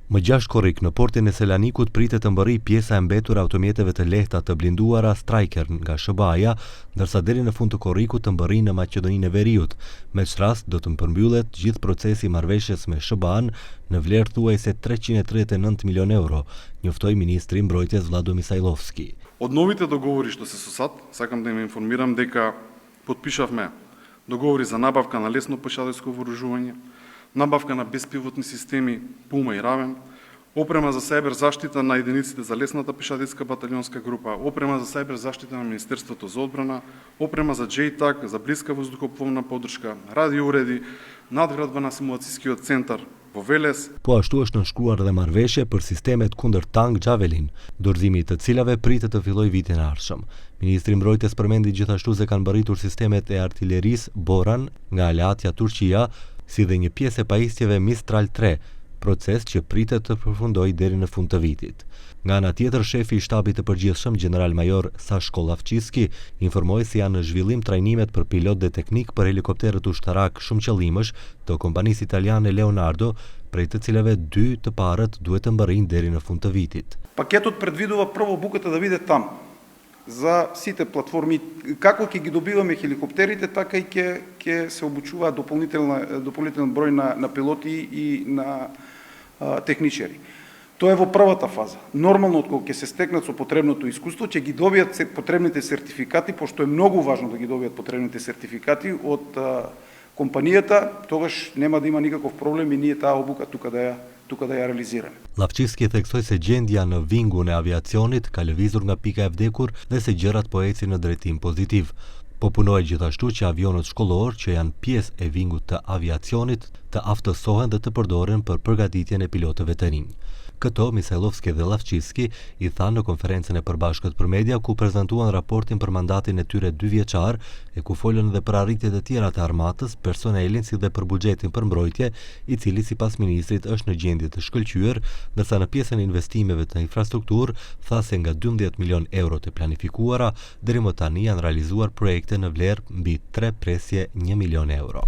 Më 6 korrik në portin e Selanikut pritet të mbërrijë pjesa e mbetur automjeteve të lehta të blinduara Striker nga SBA-ja, ndërsa deri në fund të korrikut të mbërrijë në Maqedoninë e Veriut. Me këtë rast do të mbyllet gjithë procesi i marrëveshjes me SBA-n në vlerë thuajse 339 milion euro, njoftoi ministri i mbrojtjes Vlado Misajlovski. Од новите договори што се со САД, сакам да им информирам дека подпишавме договори за набавка на лесно пешадерско вооружување, набавка на беспилотни системи Пума и Равен, опрема за сајбер заштита на единиците за лесната пешадерска баталионска група, опрема за сајбер заштита на Министерството за одбрана, опрема за JTAC, за блиска воздухопловна поддршка, радиоуреди, надградба на симулацијскиот центар во Велес. Po ashtu është nënshkruar dhe marrëveshje për sistemet kundër tank Javelin, dorëzimi i të cilave pritet të fillojë vitin e ardhshëm. Ministri i mbrojtjes përmendi gjithashtu se kanë mbërritur sistemet e artillerisë Boran nga aleatja Turqia, si dhe një pjesë e pajisjeve Mistral 3, proces që pritet të përfundojë deri në fund të vitit. Nga ana tjetër, shefi i shtabit të përgjithshëm General Major Sashko Lavçiski informoi se janë në zhvillim trajnimet për pilot dhe teknik për helikopterët ushtarak shumëqëllimësh të kompanisë italiane Leonardo, prej të cilave 2 të parët duhet të mbërrihen deri në fund të vitit. Пакетот предвидува прво буката да биде там за сите платформи, како ќе ги добиваме хеликоптерите, така и ќе се обучува дополнителен број на пилоти и на техничари. Тоа е во првата фаза. Нормално, откога ќе се стекнат со потребното искуство, ќе ги добијат потребните сертификати, пошто е многу важно да ги добијат потребните сертификати од компанијата, тогаш нема да има никаков проблем и ние таа обука тука да ја реализираме. Lavçiski theksoi se gjendja në vingun e aviacionit ka lëvizur nga pika e vdekur dhe se gjërat po ecin në drejtim pozitiv. Po punoi gjithashtu që avionët shkollor që janë pjesë e vingut të aviacionit të aftësohen dhe të përdoren për përgatitjen e pilotëve të rinj. Këto Misajlovski dhe Lavçiski i thanë në konferencën e përbashkët për media, ku prezantuan raportin për mandatin e tyre 2 vjeçar e ku folën edhe për arritjet e tjera të armatës, personelin si dhe për buxhetin për mbrojtje, i cili sipas ministrit është në gjendje të shkëlqyer, ndërsa në pjesën e investimeve të infrastrukturë tha se nga 12 milion euro të planifikuara, deri më tani janë realizuar projekte në vlerë mbi 3 presje 1 milion euro.